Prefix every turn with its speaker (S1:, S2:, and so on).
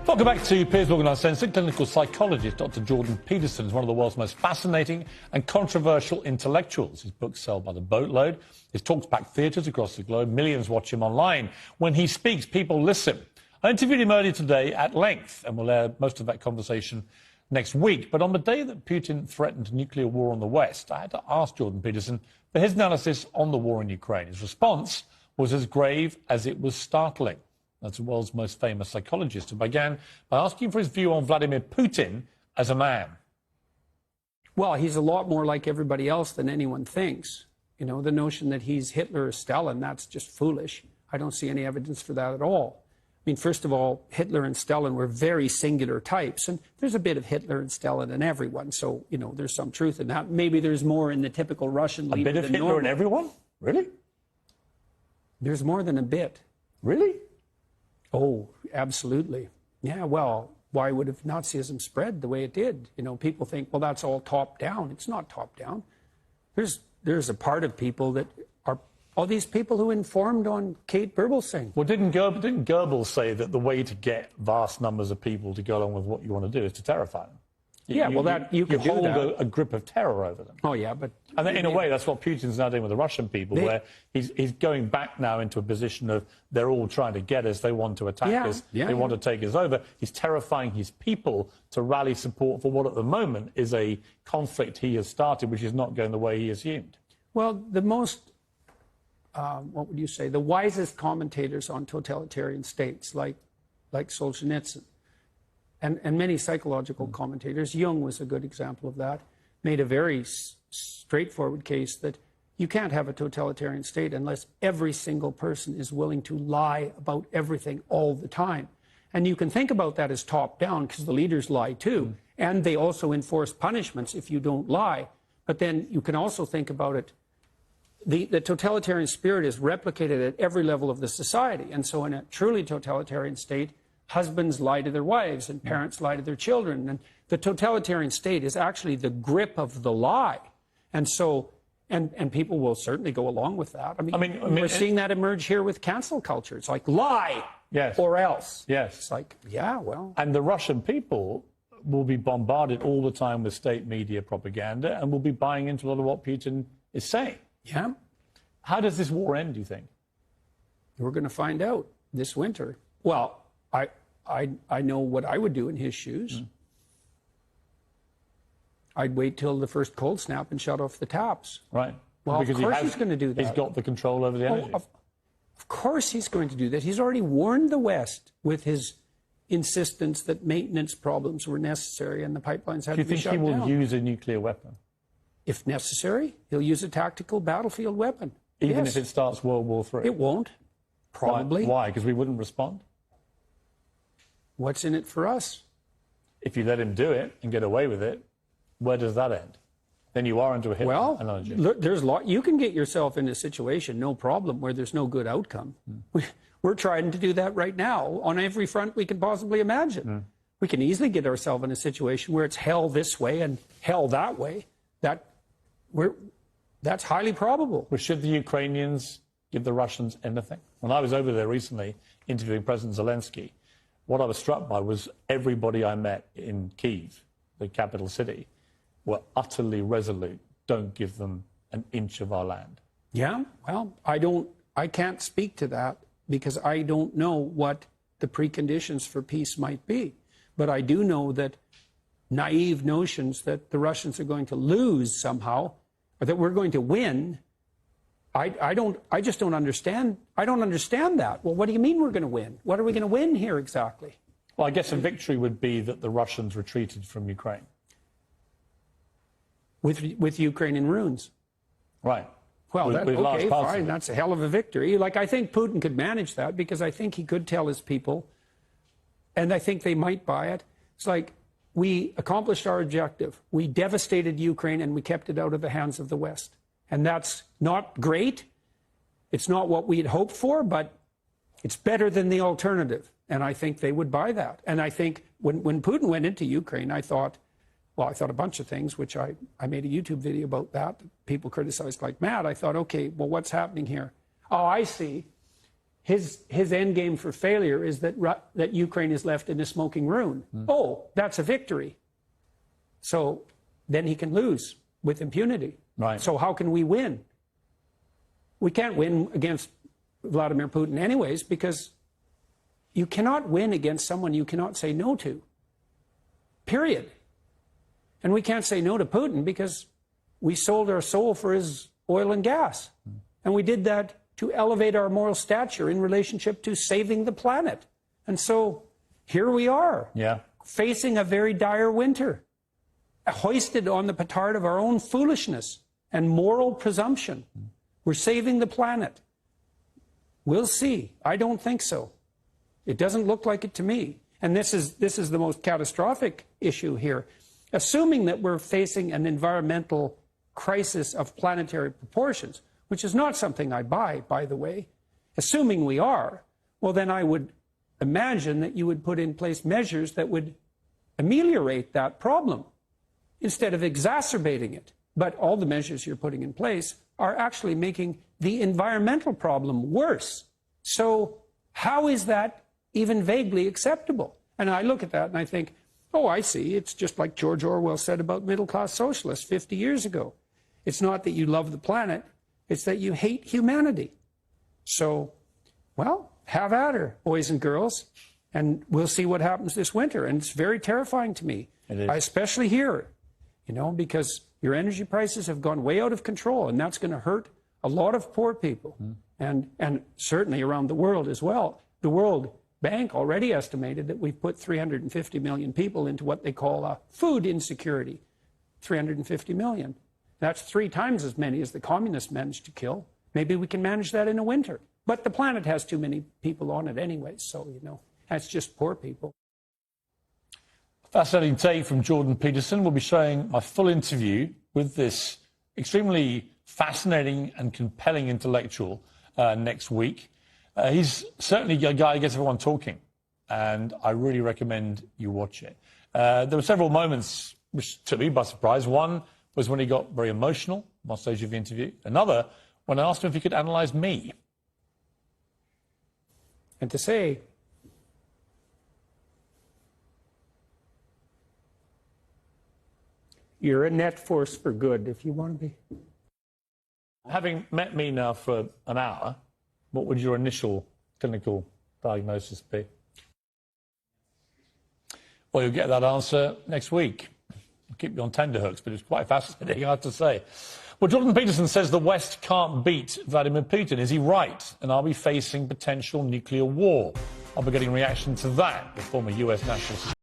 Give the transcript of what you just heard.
S1: Welcome back to Piers Uncensored. Clinical psychologist Dr. Jordan Peterson is one of the world's most fascinating and controversial intellectuals. His books sell by the boatload. His talks pack theatres across the globe. Millions watch him online. When he speaks, people listen. I interviewed him earlier today at length, and we'll air most of that conversation next week. But on the day that Putin threatened nuclear war on the West, I had to ask Jordan Peterson for his analysis on the war in Ukraine. His response was as grave as it was startling. That's the world's most famous psychologist, who began by asking for his view on Vladimir Putin as a man.
S2: Well, he's a lot more like everybody else than anyone thinks. You know, the notion that he's Hitler or Stalin, that's just foolish. I don't see any evidence for that at all. I mean, first of all, Hitler and Stalin were very singular types, and there's a bit of Hitler and Stalin in everyone, so, you know, there's some truth in that. Maybe there's more in the typical Russian leader
S1: than normal. A bit of Hitler in everyone? Really?
S2: There's more than a bit.
S1: Really?
S2: Oh, absolutely. Yeah, well, why would have Nazism spread the way it did? You know, people think, well, that's all top down. It's not top down. There's a part of people that are all these people who informed on Kate Berbelsing.
S1: Well, didn't Goebbels say that the way to get vast numbers of people to go along with what you want to do is to terrify them?
S2: You hold
S1: a grip of terror over them.
S2: Oh, yeah, but...
S1: And in a way, that's what Putin's now doing with the Russian people, where he's going back now into a position of they're all trying to get us, they want to attack us, they want to take us over. He's terrifying his people to rally support for what at the moment is a conflict he has started, which is not going the way he assumed.
S2: Well, the most, what would you say, the wisest commentators on totalitarian states, like Solzhenitsyn, and many psychological commentators, Jung was a good example of that, made a very straightforward case that you can't have a totalitarian state unless every single person is willing to lie about everything all the time. And you can think about that as top-down because the leaders lie too, and they also enforce punishments if you don't lie. But then you can also think about it, the totalitarian spirit is replicated at every level of the society. And so in a truly totalitarian state, husbands lie to their wives and parents lie to their children. And the totalitarian state is actually the grip of the lie. And so, and people will certainly go along with that. I mean we're seeing that emerge here with cancel culture. It's like lie or else.
S1: Yes.
S2: It's like, yeah, well.
S1: And the Russian people will be bombarded all the time with state media propaganda and will be buying into a lot of what Putin is saying.
S2: Yeah.
S1: How does this war end, do you think?
S2: We're going to find out this winter. Well, I know what I would do in his shoes. I'd wait till the first cold snap and shut off the taps.
S1: Right.
S2: Well, because of course he's going to do that.
S1: He's got the control over the energy.
S2: Of course he's going to do that. He's already warned the West with his insistence that maintenance problems were necessary and the pipelines had to be shut down.
S1: Do you think he will use a nuclear weapon?
S2: If necessary, he'll use a tactical battlefield weapon.
S1: Even if it starts World War III?
S2: It won't, probably.
S1: Why? Because we wouldn't respond?
S2: What's in it for us?
S1: If you let him do it and get away with it, where does that end? Then you are into a Hitler analogy.
S2: Look, you can get yourself in a situation, no problem, where there's no good outcome. We're trying to do that right now on every front we can possibly imagine. We can easily get ourselves in a situation where it's hell this way and hell that way. That's highly probable.
S1: Well, should the Ukrainians give the Russians anything? When I was over there recently interviewing President Zelensky, what I was struck by was everybody I met in Kyiv, the capital city, were utterly resolute. Don't give them an inch of our land.
S2: Yeah, well, I can't speak to that because I don't know what the preconditions for peace might be. But I do know that naive notions that the Russians are going to lose somehow, or that we're going to win, I just don't understand. I don't understand that. Well, what do you mean we're going to win? What are we going to win here exactly?
S1: Well, I guess a victory would be that the Russians retreated from Ukraine.
S2: With Ukraine in ruins.
S1: Right.
S2: Well, okay, fine. That's a hell of a victory. Like, I think Putin could manage that because I think he could tell his people, and I think they might buy it. It's like, we accomplished our objective. We devastated Ukraine and we kept it out of the hands of the West. And that's not great. It's not what we had hoped for, but it's better than the alternative. And I think they would buy that. And I think when Putin went into Ukraine, I thought a bunch of things, which I made a YouTube video about that. People criticized like mad. I thought, okay, well, what's happening here? Oh, I see. his end game for failure is that Ukraine is left in a smoking ruin. Oh, that's a victory. So then he can lose with impunity.
S1: Right.
S2: So how can we win? We can't win against Vladimir Putin anyways, because you cannot win against someone you cannot say no to. Period. And we can't say no to Putin because we sold our soul for his oil and gas. And we did that to elevate our moral stature in relationship to saving the planet. And so here we are, facing a very dire winter, hoisted on the petard of our own foolishness and moral presumption. We're saving the planet. We'll see. I don't think so. It doesn't look like it to me. And this is the most catastrophic issue here. Assuming that we're facing an environmental crisis of planetary proportions, which is not something I buy, by the way, assuming we are, well, then I would imagine that you would put in place measures that would ameliorate that problem instead of exacerbating it. But all the measures you're putting in place are actually making the environmental problem worse. So how is that even vaguely acceptable? And I look at that and I think, oh, I see. It's just like George Orwell said about middle-class socialists 50 years ago. It's not that you love the planet, it's that you hate humanity. So, well, have at her, boys and girls, and we'll see what happens this winter. And it's very terrifying to me.
S1: It is.
S2: I especially hear it, because your energy prices have gone way out of control, and that's going to hurt a lot of poor people, and certainly around the world as well. The World Bank already estimated that we've put 350 million people into what they call food insecurity. 350 million. That's 3 times as many as the communists managed to kill. Maybe we can manage that in a winter. But the planet has too many people on it anyway, so, that's just poor people.
S1: Fascinating take from Jordan Peterson. We'll be showing my full interview with this extremely fascinating and compelling intellectual next week. He's certainly a guy who gets everyone talking, and I really recommend you watch it. There were several moments which took me by surprise. One was when he got very emotional on stage of the interview. Another, when I asked him if he could analyse me.
S2: And to say, you're a net force for good if you want to be.
S1: Having met me now for an hour, what would your initial clinical diagnosis be? Well, you'll get that answer next week. I'll keep you on tenterhooks, but it's quite fascinating, I have to say. Well, Jordan Peterson says the West can't beat Vladimir Putin. Is he right? And are we facing potential nuclear war? I'll be getting a reaction to that, the former US national